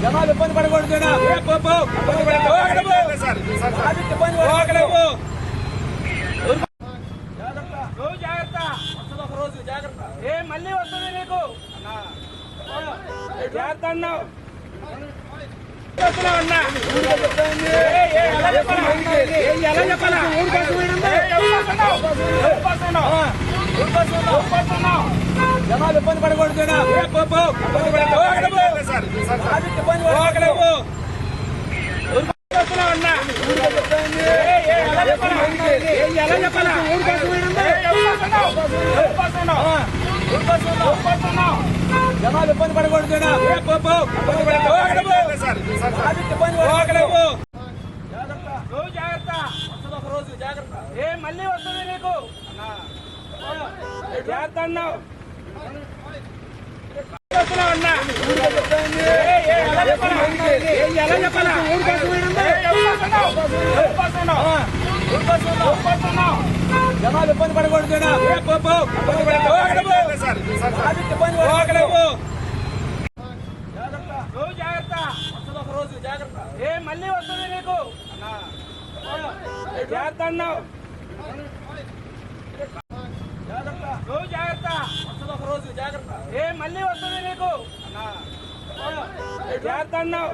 జనాలు ఇబ్బంది పడకూడదు. జాగ్రత్త ఒక రోజు జాగ్రత్త. మళ్ళీ వస్తుంది నీకు జాగ్రత్త అన్నావు. జనాలు ఇబ్బంది పడకూడదు. జనాలు ఇబ్బంది పడకూడదు. జాగ్రత్త ఒక రోజు జాగ్రత్త. మళ్ళీ వస్తుంది నీకు జాగ్రత్త అన్నావు. జనాలు ఇబ్బంది పడకూడదు. జాగ్రత్త ఒక రోజు జాగ్రత్త. మళ్ళీ వస్తుంది నీకు జాగ్రత్త అన్నావు. జాగ్రత్త ఒక రోజు జాగ్రత్త. మళ్ళీ వస్తుంది నీకు జాగ్రత్త అన్నావు.